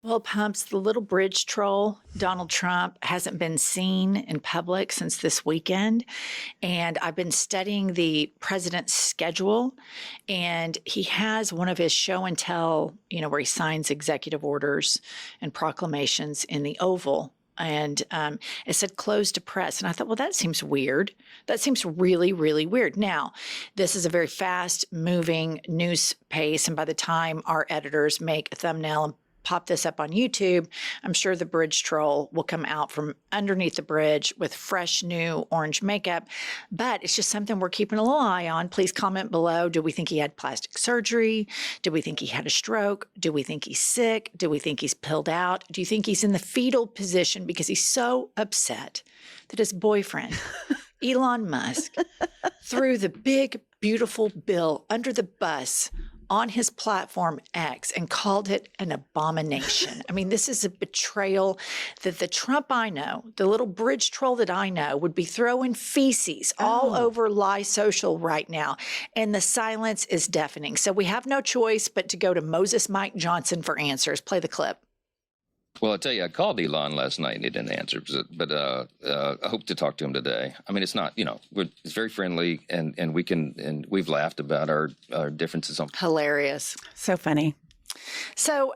Well, Pumps, the little bridge troll, Donald Trump, hasn't been seen in public since this weekend. And I've been studying the president's schedule, and he has one of his show and tell, where he signs executive orders and proclamations in the Oval. And it said closed to press. And I thought, well, that seems weird. That seems really, really weird. Now, this is a very fast moving news pace. And by the time our editors make a thumbnail and pop this up on YouTube, I'm sure the bridge troll will come out from underneath the bridge with fresh, new orange makeup. But it's just something we're keeping a little eye on. Please comment below. Do we think he had plastic surgery? Do we think he had a stroke? Do we think he's sick? Do we think he's pilled out? Do you think he's in the fetal position because he's so upset that his boyfriend, Elon Musk, threw the big, beautiful bill under the bus on his platform X and called it an abomination? I mean, this is a betrayal that the Trump I know, the little bridge troll that I know, would be throwing feces all over Lie Social right now. And the silence is deafening. So we have no choice but to go to Moses Mike Johnson for answers. Play the clip. Well, I tell you, I called Elon last night and he didn't answer, but I hope to talk to him today. I mean, it's not, it's very friendly, and we've laughed about our differences on. Hilarious. So funny. So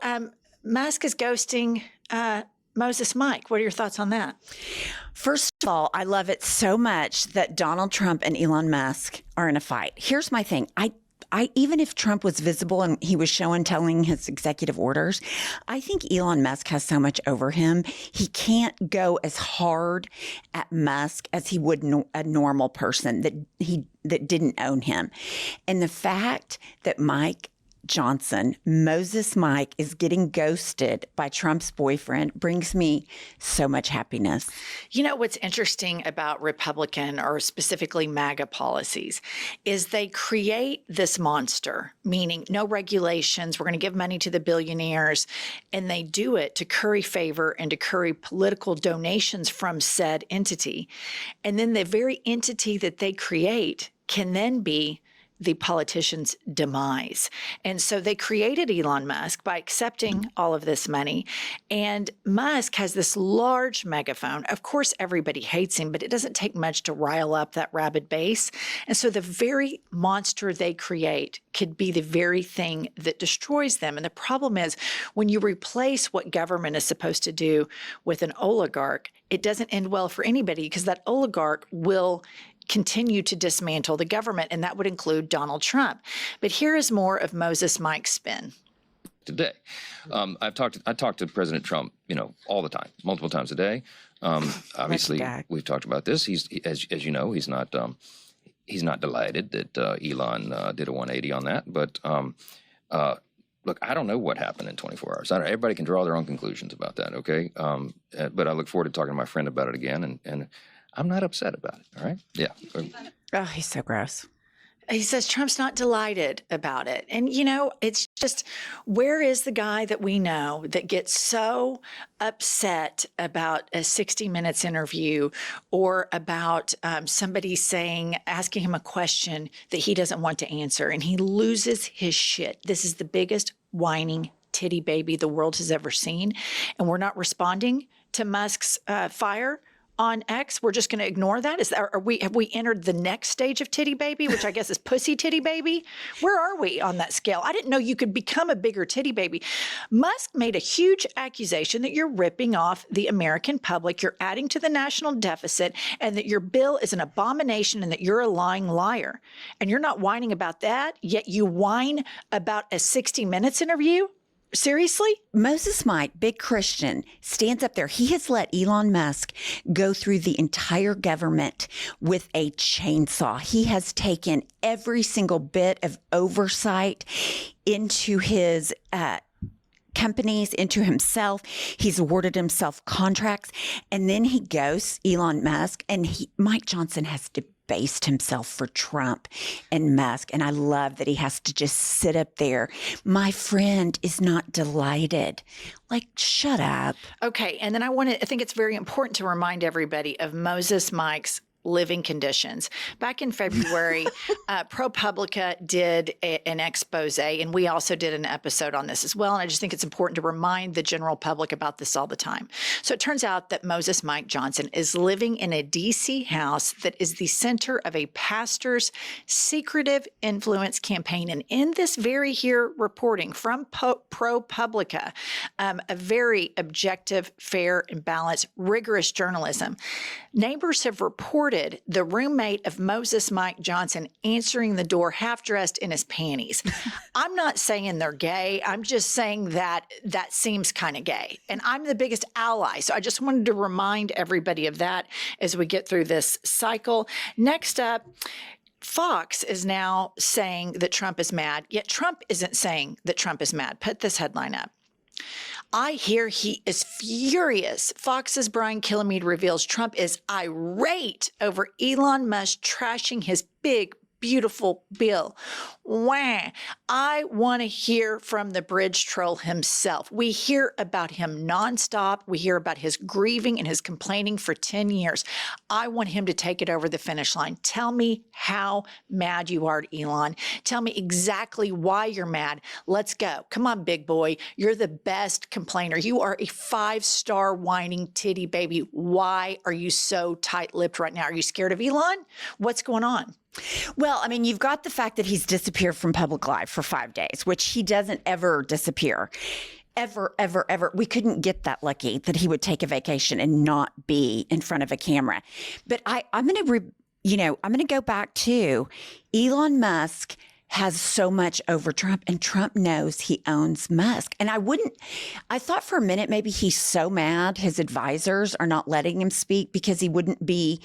Musk is ghosting Moses Mike. What are your thoughts on that? First of all, I love it so much that Donald Trump and Elon Musk are in a fight. Here's my thing. I even if Trump was visible and he was show and telling his executive orders, I think Elon Musk has so much over him. He can't go as hard at Musk as he would a normal person that didn't own him. And the fact that Moses Mike is getting ghosted by Trump's boyfriend brings me so much happiness. You know, what's interesting about Republican, or specifically MAGA policies, is they create this monster, meaning no regulations, we're going to give money to the billionaires, and they do it to curry favor and to curry political donations from said entity. And then the very entity that they create can then be the politician's demise. And so they created Elon Musk by accepting all of this money. And Musk has this large megaphone. Of course, everybody hates him, but it doesn't take much to rile up that rabid base. And so the very monster they create could be the very thing that destroys them. And the problem is, when you replace what government is supposed to do with an oligarch, it doesn't end well for anybody, because that oligarch will continue to dismantle the government, and that would include Donald Trump. But here is more of Moses Mike's spin. Today, I talk to President Trump, all the time, multiple times a day. Obviously, we've talked about this. As you know, he's not delighted that Elon did a 180 on that. But look, I don't know what happened in 24 hours. Everybody can draw their own conclusions about that. Okay, but I look forward to talking to my friend about it again, and I'm not upset about it, all right? Yeah. Oh, he's so gross. He says Trump's not delighted about it. And, it's just, where is the guy that we know that gets so upset about a 60 Minutes interview, or about somebody asking him a question that he doesn't want to answer, and he loses his shit? This is the biggest whining titty baby the world has ever seen. And we're not responding to Musk's fire on X. We're just going to ignore that? Have we entered the next stage of titty baby, which I guess is pussy titty baby? Where are we on that scale? I didn't know you could become a bigger titty baby. Musk made a huge accusation that you're ripping off the American public, you're adding to the national deficit, and that your bill is an abomination, and that you're a lying liar. And you're not whining about that, yet you whine about a 60 Minutes interview? Seriously? Moses Mike, big Christian, stands up there. He has let Elon Musk go through the entire government with a chainsaw. He has taken every single bit of oversight into his companies, into himself. He's awarded himself contracts. And then he ghosts Elon Musk, and Mike Johnson has debased himself for Trump and Musk. And I love that he has to just sit up there. My friend is not delighted. Like, shut up. Okay. And then I think it's very important to remind everybody of Moses Mike's living conditions. Back in February, ProPublica did an expose, and we also did an episode on this as well. And I just think it's important to remind the general public about this all the time. So it turns out that Moses Mike Johnson is living in a D.C. house that is the center of a pastor's secretive influence campaign. And in this very here reporting from ProPublica, a very objective, fair, and balanced, rigorous journalism, neighbors have reported the roommate of Moses Mike Johnson answering the door half-dressed in his panties. I'm not saying they're gay. I'm just saying that that seems kind of gay. And I'm the biggest ally. So I just wanted to remind everybody of that as we get through this cycle. Next up, Fox is now saying that Trump is mad, yet Trump isn't saying that Trump is mad. Put this headline up. I hear he is furious. Fox's Brian Kilmeade reveals Trump is irate over Elon Musk trashing his big, beautiful bill. Wah. I want to hear from the bridge troll himself. We hear about him nonstop. We hear about his grieving and his complaining for 10 years. I want him to take it over the finish line. Tell me how mad you are, Elon. Tell me exactly why you're mad. Let's go. Come on, big boy. You're the best complainer. You are a 5-star whining titty baby. Why are you so tight-lipped right now? Are you scared of Elon? What's going on? Well, I mean, you've got the fact that he's disappeared from public life for 5 days, which he doesn't ever disappear. Ever, ever, ever. We couldn't get that lucky that he would take a vacation and not be in front of a camera. But I'm going to go back to Elon Musk has so much over Trump, and Trump knows he owns Musk. And I thought for a minute maybe he's so mad his advisors are not letting him speak because he wouldn't be,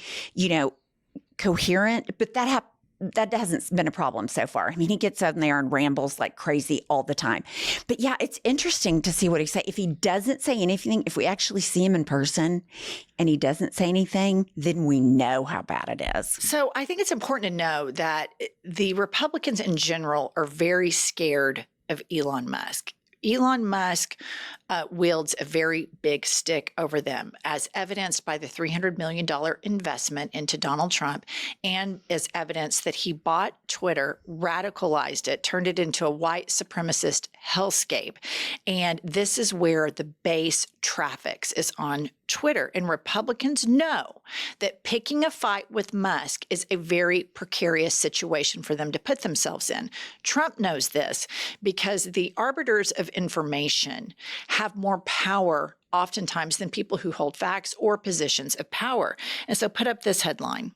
coherent, but that hasn't been a problem so far. I mean, he gets on there and rambles like crazy all the time. But yeah, it's interesting to see what he say. If he doesn't say anything, if we actually see him in person and he doesn't say anything, then we know how bad it is. So I think it's important to know that the Republicans in general are very scared of Elon Musk. Elon Musk wields a very big stick over them, as evidenced by the $300 million investment into Donald Trump, and as evidence that he bought Twitter, radicalized it, turned it into a white supremacist hellscape. And this is where the base traffics is on Twitter. And Republicans know that picking a fight with Musk is a very precarious situation for them to put themselves in. Trump knows this because the arbiters of information have more power oftentimes than people who hold facts or positions of power. And so put up this headline.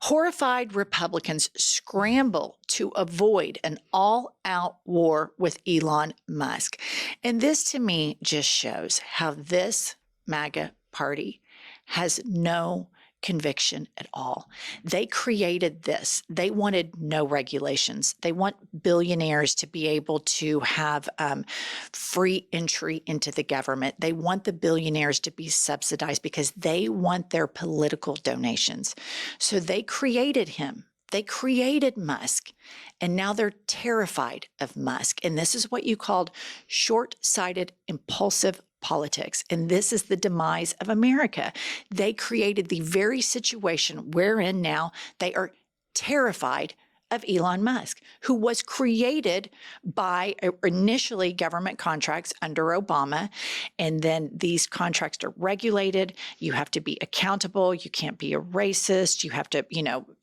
Horrified Republicans scramble to avoid an all-out war with Elon Musk. And this to me just shows how this MAGA party has no conviction at all. They created this. They wanted no regulations. They want billionaires to be able to have free entry into the government. They want the billionaires to be subsidized because they want their political donations. So they created him. They created Musk, and now they're terrified of Musk. And this is what you called short-sighted, impulsive politics. And this is the demise of America. They created the very situation wherein now they are terrified of Elon Musk, who was created by initially government contracts under Obama. And then these contracts are regulated. You have to be accountable. You can't be a racist. You have to,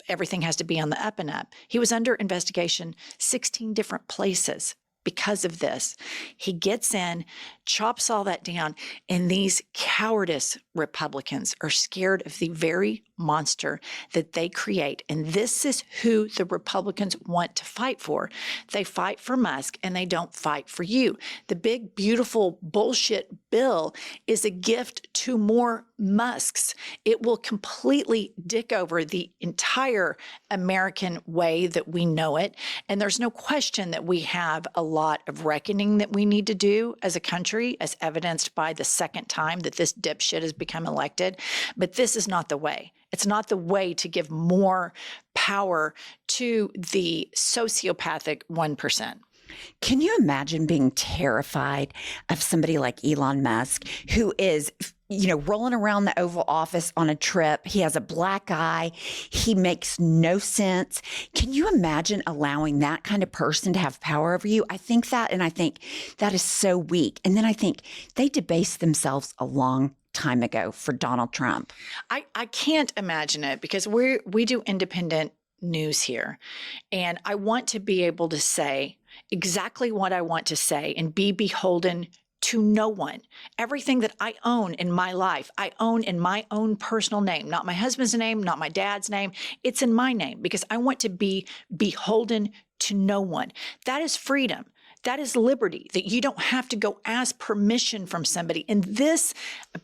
everything has to be on the up and up. He was under investigation 16 different places because of this. He gets in, chops all that down, and these cowardice Republicans are scared of the very monster that they create. And this is who the Republicans want to fight for. They fight for Musk, and they don't fight for you. The big, beautiful bullshit bill is a gift to more Musks. It will completely dick over the entire American way that we know it. And there's no question that we have a lot of reckoning that we need to do as a country, as evidenced by the second time that this dipshit has become elected. But this is not the way. It's not the way to give more power to the sociopathic 1%. Can you imagine being terrified of somebody like Elon Musk, who is rolling around the Oval Office on a trip. He has a black eye. He makes no sense. Can you imagine allowing that kind of person to have power over you? I think that, and I think that is so weak. And then I think they debased themselves a long time ago for Donald Trump. I can't imagine it because we do independent news here. And I want to be able to say exactly what I want to say and be beholden to no one. Everything that I own in my life, I own in my own personal name, not my husband's name, not my dad's name. It's in my name because I want to be beholden to no one. That is freedom. That is liberty, that you don't have to go ask permission from somebody. And this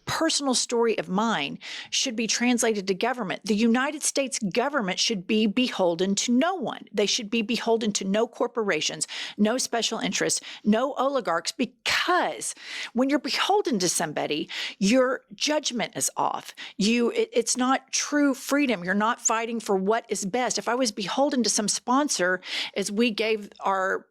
personal story of mine should be translated to government. The United States government should be beholden to no one. They should be beholden to no corporations, no special interests, no oligarchs, because when you're beholden to somebody, your judgment is off. It's not true freedom. You're not fighting for what is best. If I was beholden to some sponsor, as we gave our,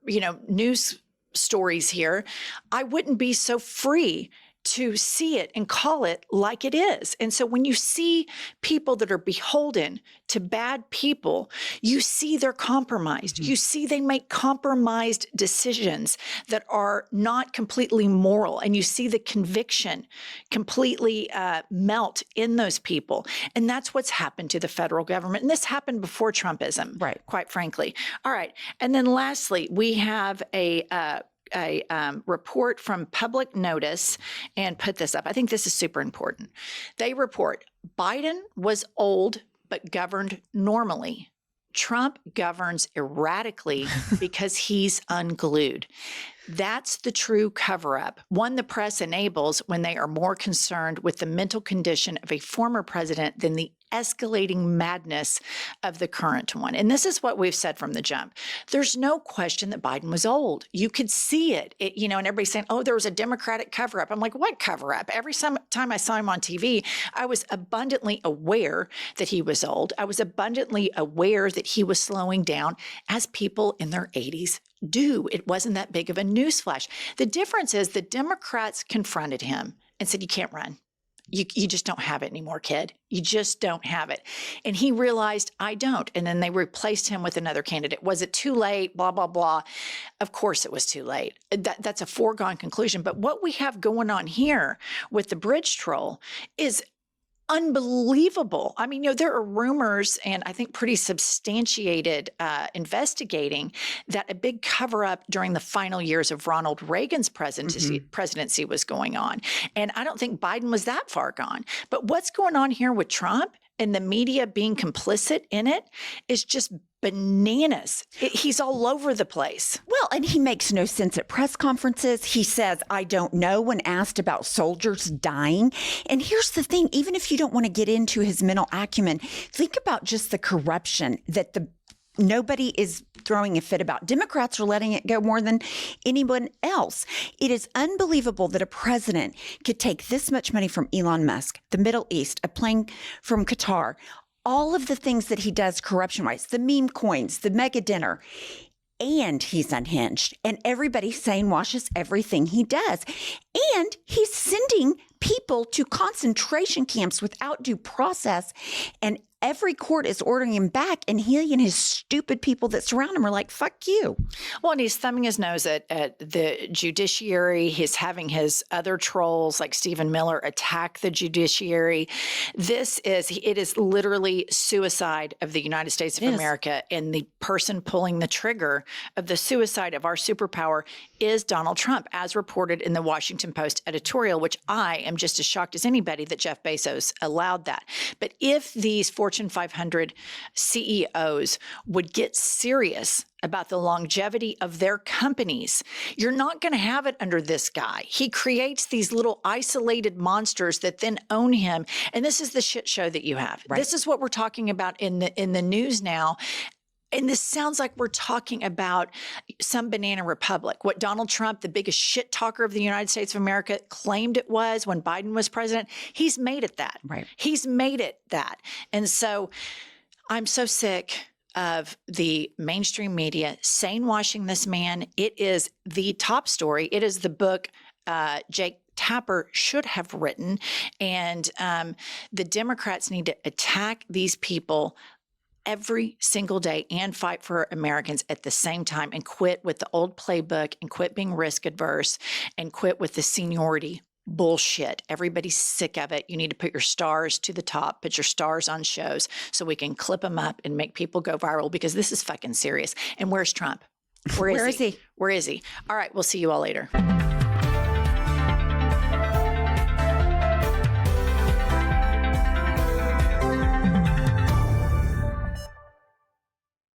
news stories here, I wouldn't be so free to see it and call it like it is. And so when you see people that are beholden to bad people, you see they're compromised. You see they make compromised decisions that are not completely moral. And you see the conviction completely melt in those people. And that's what's happened to the federal government. And this happened before Trumpism, right? Quite frankly. All right. And then lastly, we have a report from Public Notice, and put this up. I think this is super important. They report Biden was old but governed normally. Trump governs erratically because he's unglued. That's the true cover-up, one the press enables when they are more concerned with the mental condition of a former president than the escalating madness of the current one. And this is what we've said from the jump. There's no question that Biden was old. You could see it, and everybody's saying, oh, there was a Democratic cover-up. I'm like, what cover-up? Every time I saw him on TV, I was abundantly aware that he was old. I was abundantly aware that he was slowing down, as people in their 80s do. It wasn't that big of a newsflash. The difference is the Democrats confronted him and said, you can't run. You just don't have it anymore, kid. You just don't have it. And he realized, I don't. And then they replaced him with another candidate. Was it too late? Blah, blah, blah. Of course it was too late. That's a foregone conclusion. But what we have going on here with the bridge troll is unbelievable. I mean, there are rumors, and I think pretty substantiated investigating that a big cover-up during the final years of Ronald Reagan's presidency was going on. And I don't think Biden was that far gone. But what's going on here with Trump and the media being complicit in it is just bananas. He's all over the place. Well, and he makes no sense at press conferences. He says, I don't know, when asked about soldiers dying. And here's the thing, even if you don't want to get into his mental acumen, think about just the corruption that nobody is throwing a fit about. Democrats are letting it go more than anyone else. It is unbelievable that a president could take this much money from Elon Musk, the Middle East, a plane from Qatar, all of the things that he does corruption-wise, the meme coins, the mega dinner, and he's unhinged. And everybody sane washes everything he does. And he's sending people to concentration camps without due process. And every court is ordering him back, and he and his stupid people that surround him are like, fuck you. Well, and he's thumbing his nose at the judiciary. He's having his other trolls like Stephen Miller attack the judiciary. It is literally suicide of the United States of America. And the person pulling the trigger of the suicide of our superpower is Donald Trump, as reported in the Washington Post editorial, which I am just as shocked as anybody that Jeff Bezos allowed that. But if these Fortune 500 CEOs would get serious about the longevity of their companies, you're not going to have it under this guy. He creates these little isolated monsters that then own him. And this is the shit show that you have. Right. This is what we're talking about in the news now. And this sounds like we're talking about some banana republic. What Donald Trump, the biggest shit talker of the United States of America, claimed it was when Biden was president. He's made it that. Right. He's made it that. And so I'm so sick of the mainstream media sane washing this man. It is the top story. It is the book Jake Tapper should have written. And the Democrats need to attack these people every single day and fight for Americans at the same time, and quit with the old playbook, and quit being risk adverse, and quit with the seniority bullshit. Everybody's sick of it. You need to put your stars to the top, put your stars on shows so we can clip them up and make people go viral, because this is fucking serious. And where's Trump? Where is he? Where is he? All right, we'll see you all later.